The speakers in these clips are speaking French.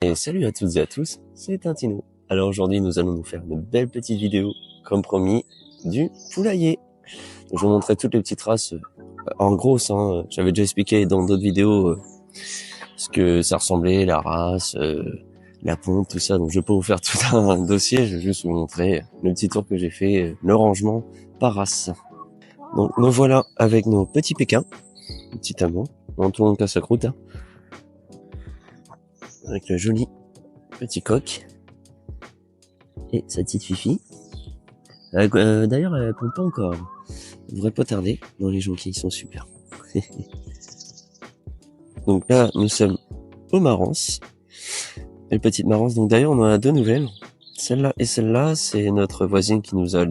Et salut à toutes et à tous, c'est Tintino. Alors aujourd'hui nous allons nous faire une belle petite vidéo, comme promis, du poulailler. Donc, je vous montrerai toutes les petites races en gros, j'avais déjà expliqué dans d'autres vidéos ce que ça ressemblait, la race, la ponte, tout ça. Donc je vais pas vous faire tout un dossier, je vais juste vous montrer le petit tour que j'ai fait, le rangement par race. Donc nous voilà avec nos petits pékins, petit amour, en tout le monde casse sa croûte, hein. Avec le joli petit coq et sa petite fifi. D'ailleurs, elle compte pas encore. Elle devrait pas tarder dans les jonquilles, ils sont super. Donc là, nous sommes aux Marances. Les petites Marances. Donc d'ailleurs, on en a deux nouvelles. Celle-là et celle-là, c'est notre voisine qui nous les a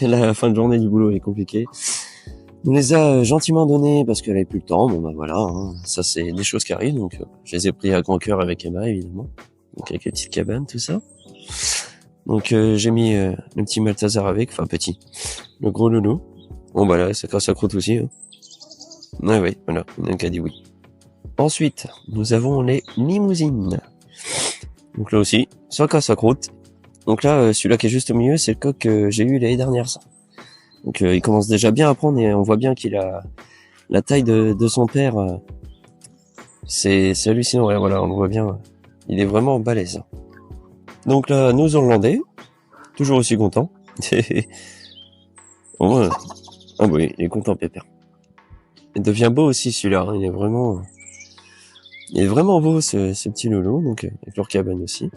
la fin de journée du boulot est compliquée. Nous les a gentiment donnés parce qu'elle avait plus le temps. Bon bah voilà, hein. Ça c'est des choses qui arrivent. Donc je les ai pris à grand cœur avec Emma évidemment. Donc avec les petites cabanes, tout ça. Donc j'ai mis le petit Maltazar avec, enfin petit, le gros loulou. Bon bah là, ça casse la croûte aussi. Hein. Ouais, oui, voilà, il y en a qui a dit oui. Ensuite, nous avons les limousines. Donc là aussi, ça casse la croûte. Donc là, celui-là qui est juste au milieu, c'est le coq que j'ai eu l'année dernière, ça. Donc il commence déjà bien à prendre et on voit bien qu'il a la taille de son père. C'est hallucinant, ouais, voilà, on le voit bien. Il est vraiment balèze. Donc là, nos Hollandais, toujours aussi contents. Oh, ah oui, il est content, Pépère. Il devient beau aussi celui-là, hein. Il est vraiment beau ce petit loulou, donc avec leur cabane aussi.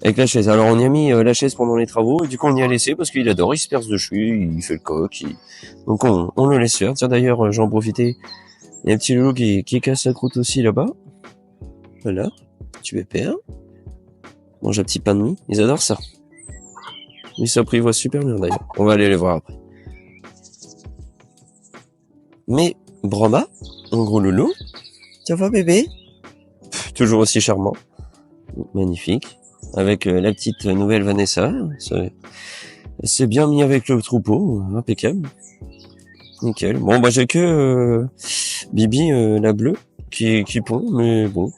Avec la chaise. Alors on y a mis la chaise pendant les travaux, et du coup on y a laissé parce qu'il adore, il se perce dessus, il fait le coq, donc on le laisse faire. Tiens d'ailleurs, j'en profitais, il y a un petit loulou qui casse la croûte aussi là-bas. Voilà, tu Pépère. Mange un petit pain de mie, ils adorent ça. Ils s'apprivoisent super bien d'ailleurs. On va aller les voir après. Mais Brahma, un gros loulou, ça va bébé? Toujours aussi charmant, magnifique, avec la petite nouvelle Vanessa, c'est bien mis avec le troupeau, impeccable, nickel. Bon bah j'ai que Bibi, la bleue, qui pond, mais bon.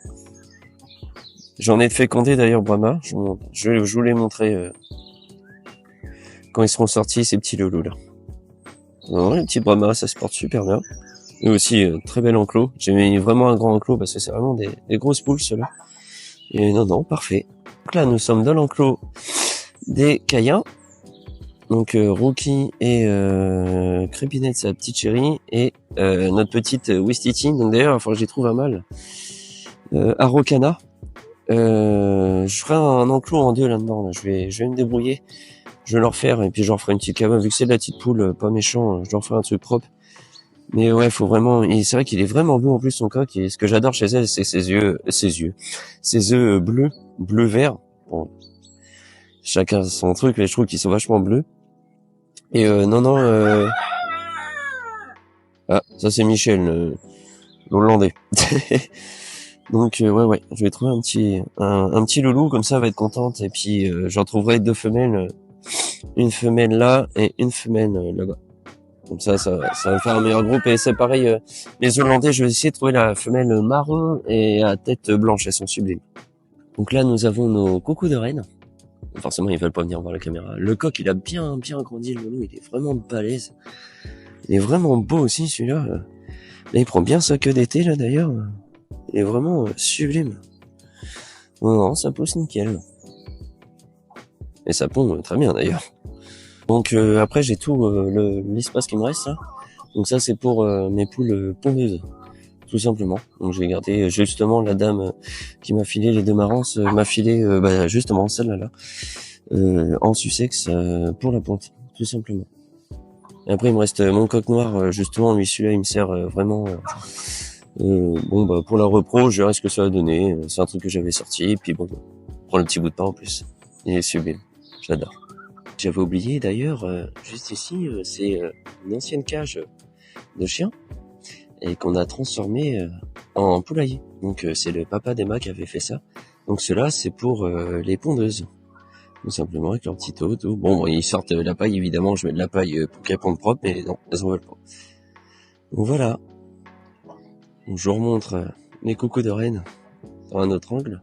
J'en ai fécondé d'ailleurs Brahma, je vous les montrer quand ils seront sortis ces petits loulous là. Non, les petits Brahma, ça se porte super bien. Et aussi, très bel enclos. J'ai mis vraiment un grand enclos parce que c'est vraiment des grosses poules, ceux-là. Et non, parfait. Donc là, nous sommes dans l'enclos des Caïens. Donc, Rookie et Crépinette, sa petite chérie. Et notre petite Wistiti. Donc d'ailleurs, il faut que j'y trouve un mâle. Araucana. Je ferai un enclos en deux là-dedans. Là. Je vais me débrouiller. Je vais leur faire. Et puis, je leur ferai une petite cabane. Vu que c'est de la petite poule, pas méchant, je leur ferai un truc propre. Mais ouais, faut vraiment, c'est vrai qu'il est vraiment beau en plus son coq, et ce que j'adore chez elle, c'est ses œufs bleus, bleu-vert. Bon, chacun son truc, mais je trouve qu'ils sont vachement bleus. Et ah, ça c'est Michel, l'Hollandais. Donc ouais, je vais trouver un petit loulou, comme ça elle va être contente, et puis j'en trouverai deux femelles, une femelle là et une femelle là-bas. Comme ça va faire un meilleur groupe. Et c'est pareil, les Hollandais, je vais essayer de trouver la femelle marron et à tête blanche, elles sont sublimes. Donc là, nous avons nos coucous de reine. Forcément, ils veulent pas venir voir la caméra. Le coq, il a bien grandi, le loulou, il est vraiment balèze. Il est vraiment beau aussi, celui-là. Là, il prend bien sa queue d'été, là, d'ailleurs. Il est vraiment sublime. Non, ça pousse nickel. Et ça pond très bien, d'ailleurs. Donc après j'ai tout l'espace qui me reste là. Donc ça c'est pour mes poules pondeuses, tout simplement. Donc j'ai gardé justement la dame qui m'a filé les deux Marances, m'a filé justement celle-là en Sussex pour la ponte, tout simplement. Et après il me reste mon coq noir, justement lui celui-là il me sert vraiment pour la repro, je verrai ce que ça va donner. C'est un truc que j'avais sorti, et puis bon, prends le petit bout de pain en plus. Il est sublime, j'adore. J'avais oublié d'ailleurs, juste ici, c'est une ancienne cage de chiens et qu'on a transformé en poulailler. Donc c'est le papa d'Emma qui avait fait ça. Donc cela c'est pour les pondeuses, tout simplement avec leur petit eau. Tout. Bon, ils sortent la paille évidemment, je mets de la paille pour qu'elles pondent propre, mais non, elles en veulent pas. Donc voilà. Donc, je vous remontre les cocos de Rennes dans un autre angle.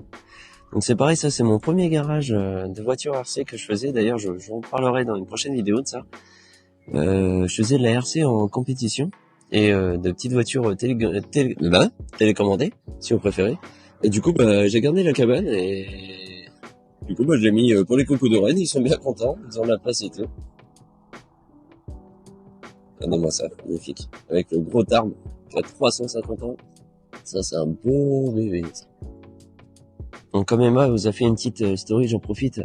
Donc c'est pareil, ça c'est mon premier garage de voiture RC que je faisais. D'ailleurs, je vous parlerai dans une prochaine vidéo de ça. Je faisais de la RC en compétition et de petites voitures télécommandées, si vous préférez. Et du coup, j'ai gardé la cabane et du coup, je l'ai mis pour les cocos de Rennes. Ils sont bien contents, ils ont la place et tout. Regardez-moi ça, magnifique. Avec le gros Tarn qui a 350 ans. Ça, c'est un beau bébé, ça. Donc, comme Emma vous a fait une petite story, j'en profite.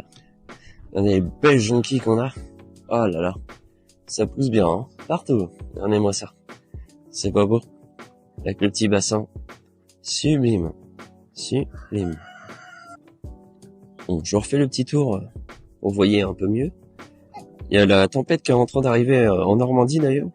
Regardez les belles jonquilles qu'on a. Oh là là. Ça pousse bien, hein. Partout. Regardez-moi ça. C'est pas beau? Avec le petit bassin. Sublime. Sublime. Bon, je refais le petit tour pour vous voyez un peu mieux. Il y a la tempête qui est en train d'arriver en Normandie d'ailleurs.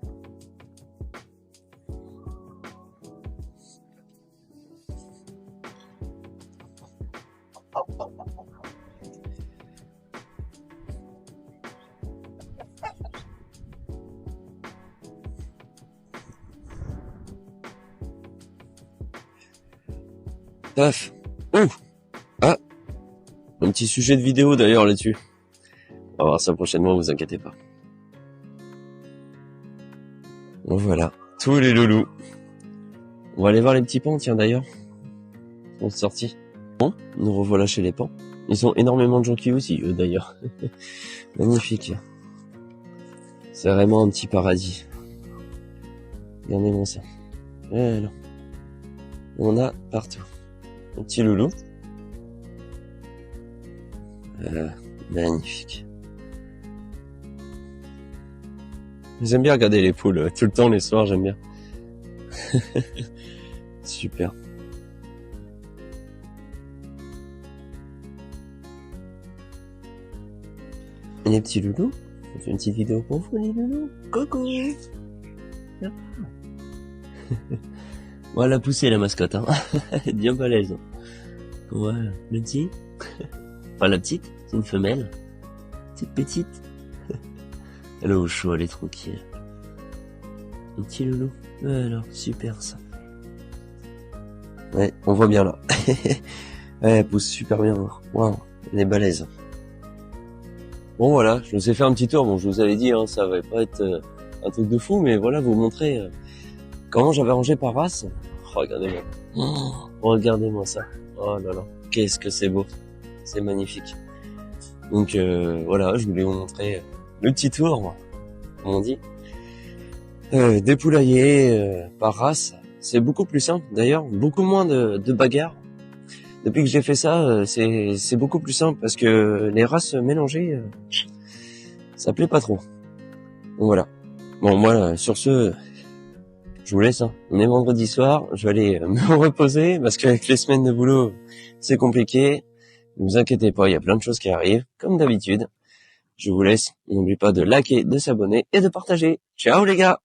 Paf. Oh. Ah. Un petit sujet de vidéo d'ailleurs là-dessus. On va voir ça prochainement, vous inquiétez pas. Bon voilà. Tous les loulous. On va aller voir les petits pans, tiens d'ailleurs. Ils sont sortis. Bon, nous revoilà chez les pans. Ils ont énormément de jonquilles aussi, eux d'ailleurs. Magnifique. C'est vraiment un petit paradis. Regardez-moi ça. Voilà. On a partout. Un petit loulou. Magnifique. J'aime bien regarder les poules tout le temps les soirs, j'aime bien. Super. Et les petits loulous, on fait une petite vidéo pour vous les loulous. Coucou. Voilà, poussée la mascotte, hein. Elle est bien balèze. Voilà, le petit. Enfin la petite, c'est une femelle. Toute petite. Elle est au chaud, elle est tranquille. Un petit loulou. Alors, super ça. Ouais, on voit bien là. Ouais, elle pousse super bien. Waouh, elle est balèze. Bon voilà, je vous ai fait un petit tour. Bon, je vous avais dit, hein, ça va pas être un truc de fou, mais voilà, vous montrer comment j'avais rangé par race. Oh, regardez-moi. Oh, regardez-moi ça. Oh là là, qu'est-ce que c'est beau. C'est magnifique. Donc voilà, je voulais vous montrer le petit tour, comme on dit. Des poulaillers par race, c'est beaucoup plus simple. D'ailleurs, beaucoup moins de bagarres. Depuis que j'ai fait ça, c'est beaucoup plus simple parce que les races mélangées, ça plaît pas trop. Donc voilà. Bon, moi, sur ce, je vous laisse. Hein. On est vendredi soir, je vais aller me reposer parce qu'avec les semaines de boulot, c'est compliqué. Ne vous inquiétez pas, il y a plein de choses qui arrivent, comme d'habitude. Je vous laisse. N'oubliez pas de liker, de s'abonner et de partager. Ciao les gars!